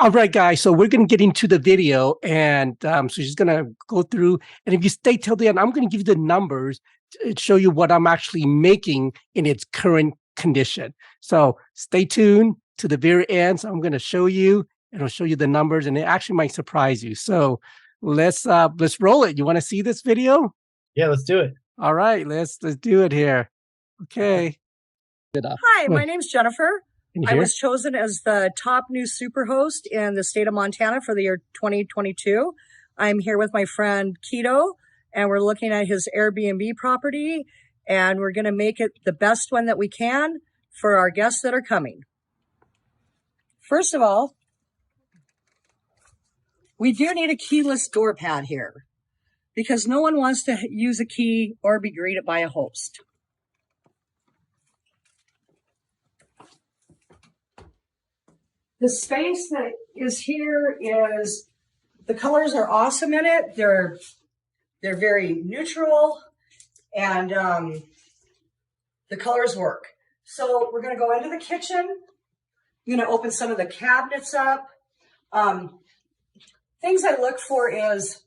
All right, guys. So we're going to get into the video, and so she's going to go through. And if you stay till the end, I'm going to give you the numbers to show you what I'm actually making in its current condition. So stay tuned to the very end. So I'm going to show you, and I'll show you the numbers, and it actually might surprise you. So let's roll it. You want to see this video? Yeah, let's do it. All right, let's do it here. Okay. Hi, my name's Jennifer. I Here. was chosen as the top new Superhost in the state of Montana for the year 2022. I'm here with my friend Quito, and we're looking at his Airbnb property, and we're going to make it the best one that we can for our guests that are coming. First of all, we do need a keyless door pad here because no one wants to use a key or be greeted by a host. The space that is here is, the colors are awesome in it. They're very neutral, and the colors work. So we're going to go into the kitchen. I'm going to open some of the cabinets up. Things I look for is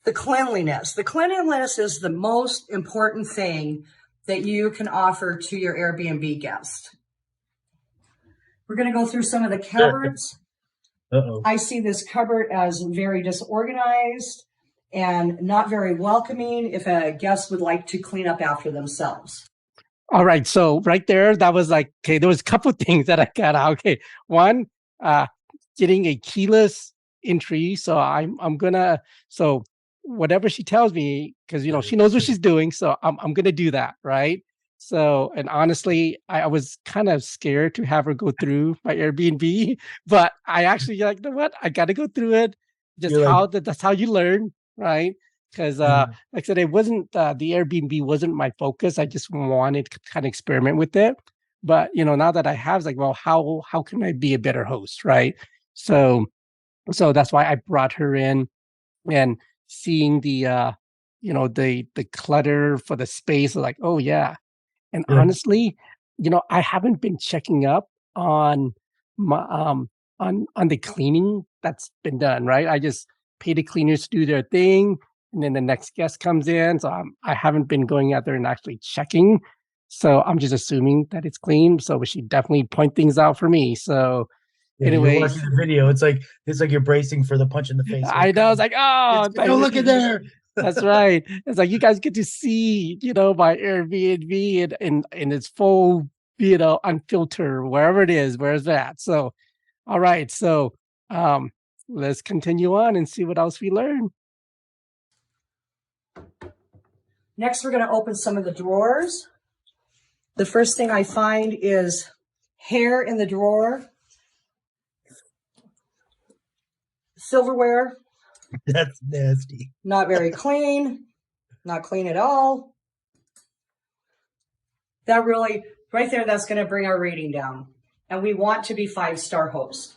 the cleanliness. The cleanliness is the most important thing that you can offer to your Airbnb guest. We're going to go through some of the cupboards. I see this cupboard as very disorganized and not very welcoming if a guest would like to clean up after themselves. All right. So right there, that was like, okay, there was a couple of things that I got out. Okay. One, getting a keyless entry. So I'm gonna, so whatever she tells me, because she knows what she's doing. So I'm gonna do that, right? So, and honestly, I was kind of scared to have her go through my Airbnb, but I actually like, you know what? I got to go through it. Just that's how you learn, right? Because, like I said, it wasn't the Airbnb wasn't my focus. I just wanted to kind of experiment with it. But now that I have, it's like, well, how can I be a better host, right? So that's why I brought her in, and seeing the the clutter for the space, like, oh yeah. And honestly, I haven't been checking up on my on the cleaning that's been done, right? I just pay the cleaners to do their thing, and then the next guest comes in. So I haven't been going out there and actually checking. So I'm just assuming that it's clean. So she definitely point things out for me. So you're watching the video. It's like you're bracing for the punch in the face. I know. It's like, oh, don't look at there. That's right. It's like you guys get to see, my Airbnb in its full, unfiltered, wherever it is, where's that? So, all right. So, let's continue on and see what else we learn. Next, we're going to open some of the drawers. The first thing I find is hair in the drawer, silverware. That's nasty. Not very clean. Not clean at all. That really, right there, that's going to bring our rating down. And we want to be 5-star hosts.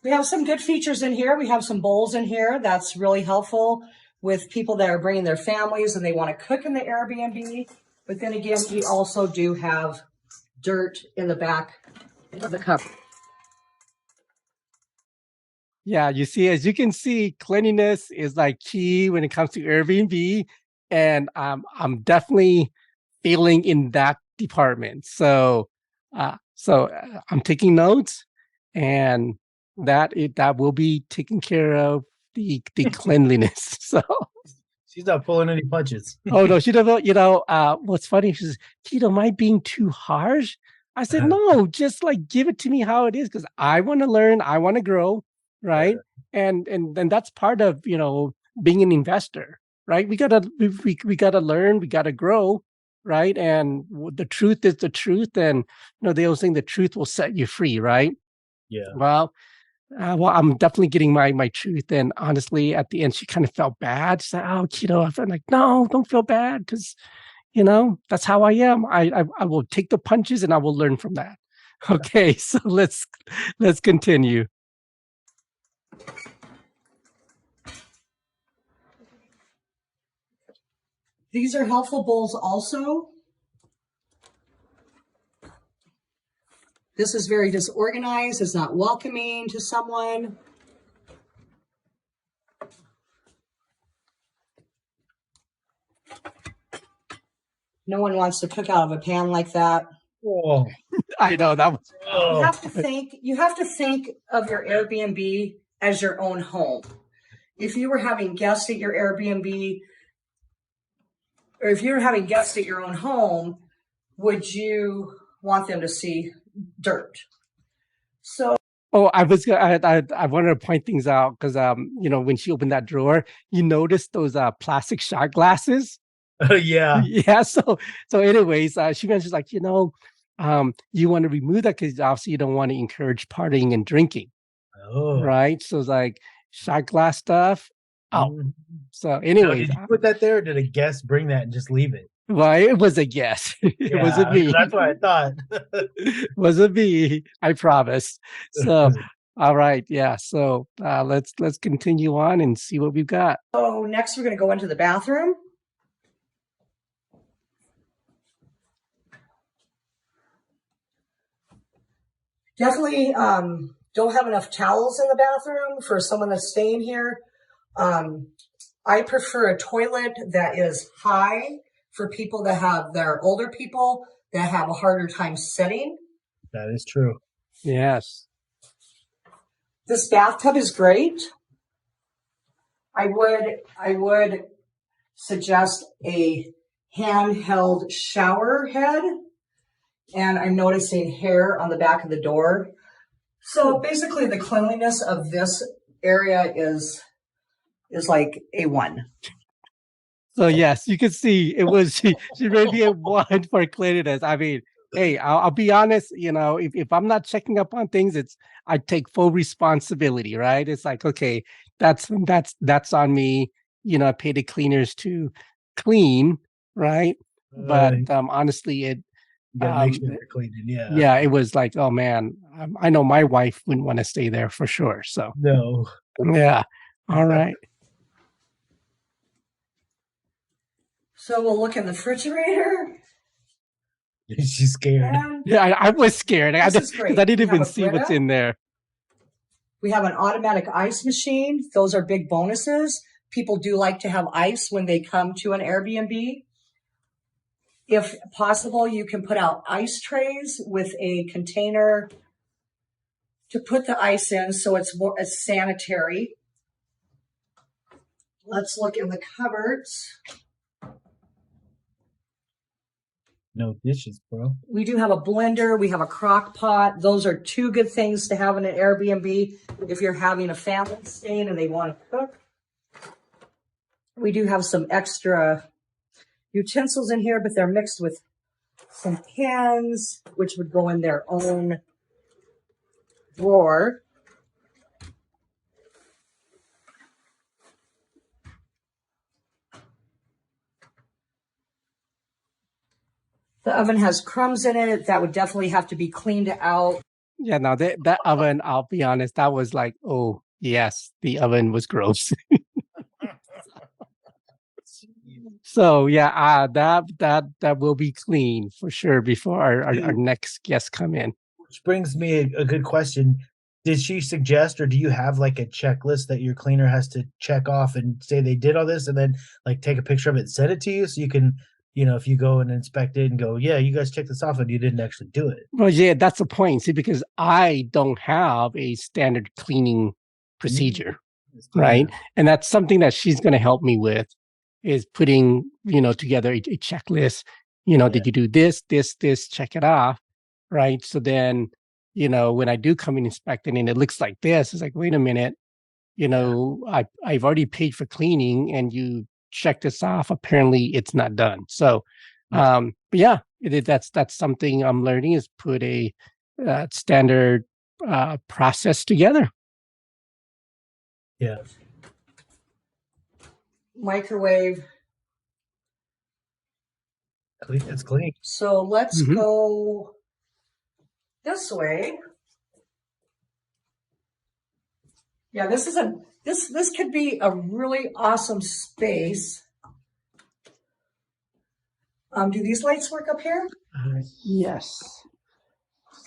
We have some good features in here. We have some bowls in here. That's really helpful with people that are bringing their families and they want to cook in the Airbnb. But then again, we also do have dirt in the back of the cupboard. Yeah, as you can see, cleanliness is like key when it comes to Airbnb, and I'm definitely failing in that department. So, I'm taking notes, and that will be taken care of, the cleanliness. So she's not pulling any punches. Oh no, she doesn't. What's funny? She says, "Keto, am I being too harsh?" I said, "No, just like give it to me how it is, because I want to learn, I want to grow." Right. And that's part of, being an investor, right? We gotta learn, we gotta grow. Right. And the truth is the truth. And, they always saying the truth will set you free. Right. Yeah. Well, I'm definitely getting my truth. And honestly, at the end, she kind of felt bad. She said, "Oh, I'm like, no, don't feel bad. Cause that's how I am. I will take the punches and I will learn from that." Okay. So let's continue. These are helpful bowls also. This is very disorganized. It's not welcoming to someone. No one wants to cook out of a pan like that. Oh, I know that was. You have to think of your Airbnb as your own home. If you were having guests at your Airbnb, or if you're having guests at your own home, would you want them to see dirt? So, Oh, I wanted to point things out because you know, when she opened that drawer, you noticed those plastic shot glasses. yeah. Yeah. So anyways, she mentions like, you know, you want to remove that because obviously you don't want to encourage partying and drinking, Oh. right? So it's like shot glass stuff. Oh, Mhm. so Now, anyways, did you put that there, or did a guest bring that and just leave it? well, it was a guess. It wasn't me. That's what I thought. Wasn't me. I promise. So, all right, yeah. So let's continue on and see what we've got. so next we're going to go into the bathroom. Definitely don't have enough towels in the bathroom for someone that's staying here. I prefer a toilet that is high for people that are older people that have a harder time sitting. That is true. Yes. This bathtub is great. I would suggest a handheld shower head, and I'm noticing hair on the back of the door. So basically the cleanliness of this area is like A1. So yes, you can see it was she rated me a 1 for cleanliness. I mean, hey, I'll be honest. You know, if I'm not checking up on things, I take full responsibility, right? It's like, okay, that's on me. You know, I pay the cleaners to clean, right? But honestly, You gotta make sure um, they're cleaning. Yeah. yeah, it was like, oh man, I know my wife wouldn't want to stay there for sure. So No. yeah, all right. So we'll look in the refrigerator. She's scared. And Yeah, I was scared. this is great. I didn't We have even a see what's Brita. in there. We have an automatic ice machine. Those are big bonuses. People do like to have ice when they come to an Airbnb. If possible, you can put out ice trays with a container to put the ice in so it's sanitary. Let's look in the cupboards. No dishes, bro. We do have a blender. We have a crock pot. Those are two good things to have in an Airbnb if you're having a family staying and they want to cook. We do have some extra utensils in here, but they're mixed with some pans, which would go in their own drawer. The oven has crumbs in it. That would definitely have to be cleaned out. Yeah, no, that oven, I'll be honest, that was like, oh, yes, the oven was gross. So yeah, that will be clean for sure before our next guests come in. Which brings me a good question. Did she suggest, or do you have like a checklist that your cleaner has to check off and say they did all this, and then like take a picture of it and send it to you so you can, you know, if you go and inspect it and go, yeah, you guys checked this off and you didn't actually do it. Well, yeah, that's the point. See, because I don't have a standard cleaning procedure, right? And that's something that she's going to help me with, is putting, you know, together a checklist. You know, did you do this, check it off, right? So then, you know, when I do come and inspect it and it looks like this, it's like, wait a minute, you know, I've already paid for cleaning and you check this off. Apparently it's not done. So, but yeah, that's something I'm learning, is put a standard process together. Yeah. Microwave. It's clean. So let's go this way. Yeah, this could be a really awesome space. Do these lights work up here? Yes.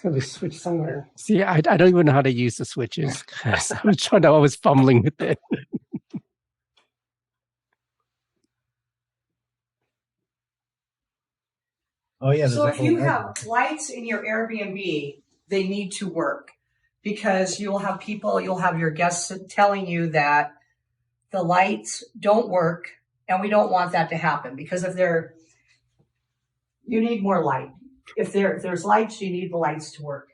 Let me switch somewhere. See, I don't even know how to use the switches. I was fumbling with it. Oh yeah. So if you have lights in your Airbnb, they need to work because you'll have your guests telling you that the lights don't work, and we don't want that to happen because you need more light. If there's lights, you need the lights to work.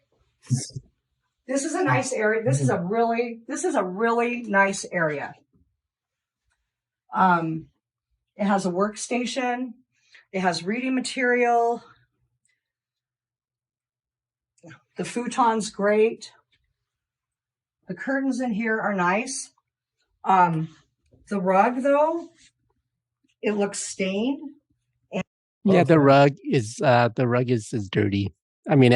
This is a nice area. This is a really nice area. It has a workstation. It has reading material. The futon's great. The curtains in here are nice. The rug, though, it looks stained. Yeah, the rug is dirty. I mean,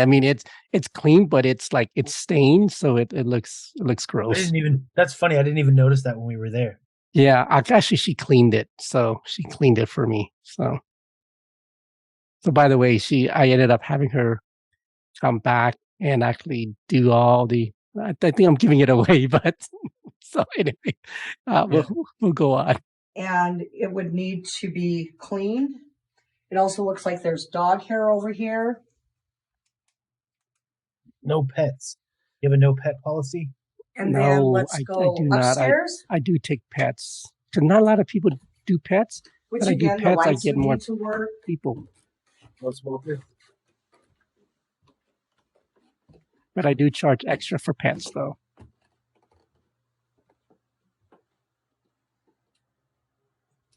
it's clean, but it's like it's stained, so it looks gross. That's funny. I didn't even notice that when we were there. Yeah, actually, she cleaned it. So she cleaned it for me. So by the way, I ended up having her come back and actually do all the. I think I'm giving it away, but so anyway, we'll go on. And it would need to be cleaned. It also looks like there's dog hair over here. No pets. You have a no pet policy? And then let's go upstairs. I do take pets. Because not a lot of people do pets. Which but again, I do pets, the lights I get more to work. people. No smoker. But I do charge extra for pets, though.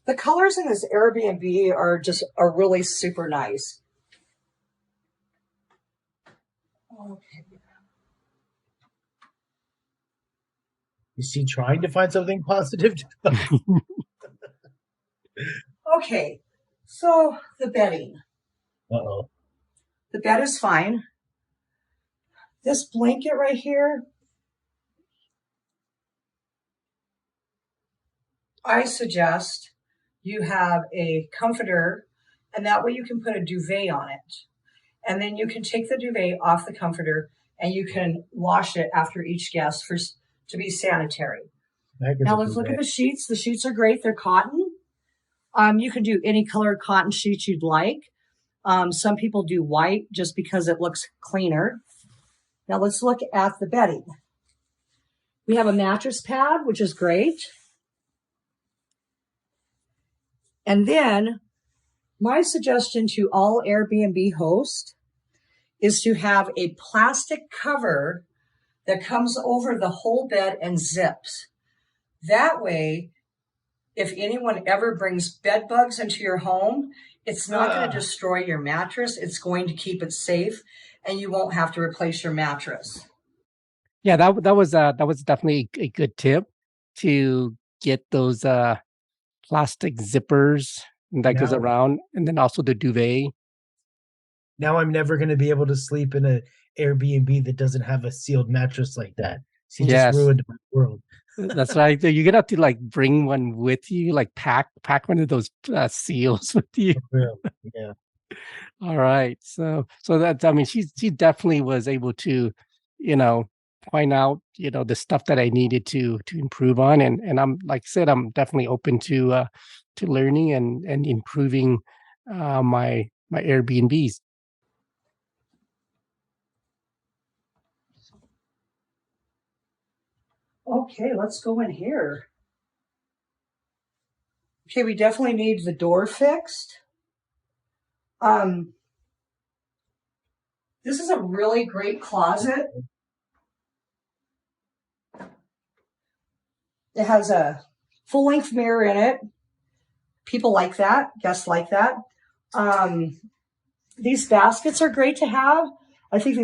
The colors in this Airbnb are really super nice. Okay. Is she trying to find something positive? Okay, so the bedding. Uh-oh. The bed is fine. This blanket right here, I suggest you have a comforter, and that way you can put a duvet on it. And then you can take the duvet off the comforter, and you can wash it after each guest to be sanitary. Now let's look at the sheets. The sheets are great. They're cotton. You can do any color cotton sheets you'd like. Some people do white just because it looks cleaner. Now let's look at the bedding. We have a mattress pad, which is great. And then my suggestion to all Airbnb hosts is to have a plastic cover that comes over the whole bed and zips. That way, if anyone ever brings bed bugs into your home, it's not going to destroy your mattress. It's going to keep it safe, and you won't have to replace your mattress. Yeah, that was definitely a good tip to get those plastic zippers that goes around, and then also the duvet. Now I'm never going to be able to sleep in an Airbnb that doesn't have a sealed mattress like that. She just ruined my world. That's right. You're gonna have to like bring one with you, like pack one of those seals with you. Yeah. All right. So that, I mean, she definitely was able to, point out, the stuff that I needed to improve on, and I'm, like I said, I'm definitely open to learning and improving my Airbnbs. Okay, let's go in here. Okay, we definitely need the door fixed. This is a really great closet. It has a full-length mirror in it. People like that. Guests like that. These baskets are great to have. I think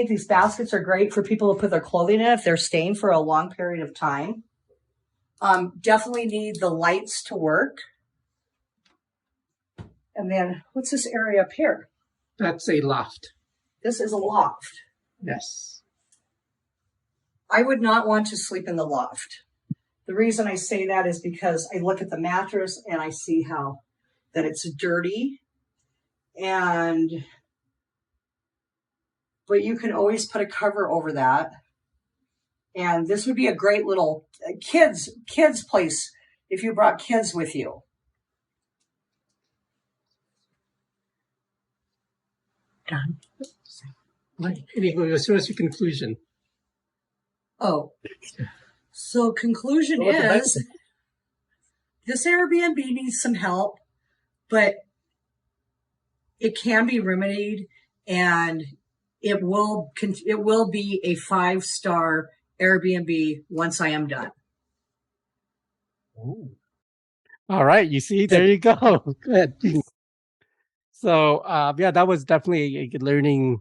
these baskets are great for people to put their clothing in if they're staying for a long period of time. Definitely need the lights to work. And then what's this area up here? That's a loft. This is a loft. Yes. I would not want to sleep in the loft. The reason I say that is because I look at the mattress and I see that it's dirty, and but you can always put a cover over that. And this would be a great little kids place if you brought kids with you. Anyway, as soon as your conclusion. Oh, so conclusion is this Airbnb needs some help, but it can be remedied, and it will be a 5-star Airbnb once I am done. Ooh. All right, you see, there you go. Good. So yeah, that was definitely a good learning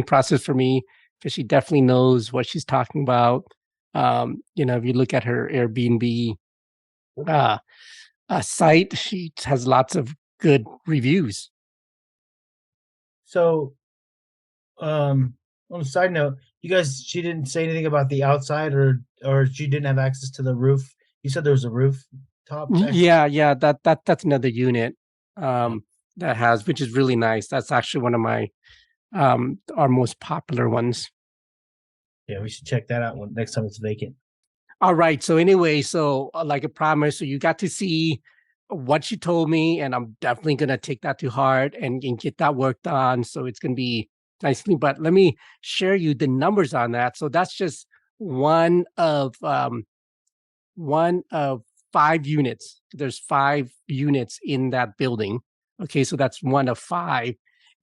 process for me, because she definitely knows what she's talking about. If you look at her Airbnb site, she has lots of good reviews. So, on a side note, she didn't say anything about the outside, or she didn't have access to the roof. You said there was a roof top. Yeah, that's another unit that has, which is really nice. That's actually one of my our most popular ones. Yeah, we should check that out next time it's vacant. All right. So anyway, like I promised, so you got to see what she told me, and I'm definitely gonna take that to heart and get that worked on. So it's gonna be nicely. But let me share you the numbers on that. So that's just one of 5 units. There's 5 units in that building. Okay, so that's one of 5.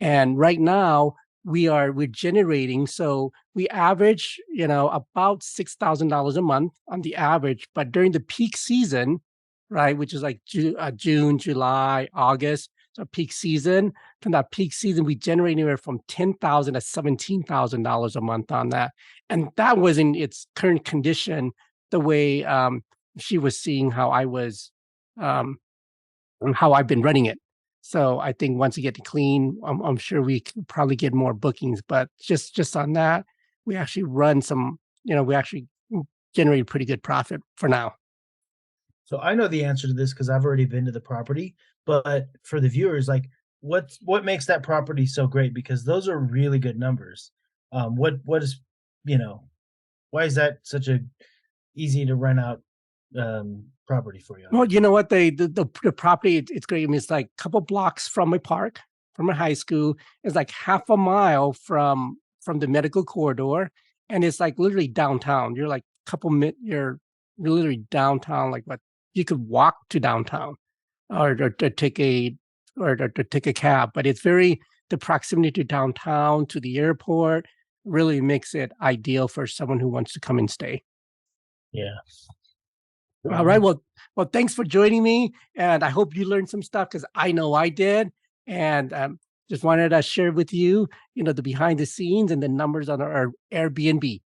And right now we're generating, so we average, about $6,000 a month on the average. But during the peak season, right, which is like June, July, August, so peak season, from that peak season, we generate anywhere from $10,000 to $17,000 a month on that. And that was in its current condition, the way she was seeing how I was, how I've been running it. So I think once we get to clean, I'm sure we could probably get more bookings. But just on that, we actually run some, we actually generate pretty good profit for now. So I know the answer to this because I've already been to the property. But for the viewers, like, what makes that property so great? Because those are really good numbers. What is, why is that such a easy to rent out property for you? Well, you know what, the property, it's great. I mean, it's like a couple blocks from my park, from a high school. It's like half a mile from the medical corridor, and it's like literally downtown. You're like you're literally downtown. Like, what, you could walk to downtown, or take a cab. But it's the proximity to downtown, to the airport, really makes it ideal for someone who wants to come and stay. Yeah. All right. Well, thanks for joining me, and I hope you learned some stuff, because I know I did. And just wanted to share with you, the behind the scenes and the numbers on our Airbnb.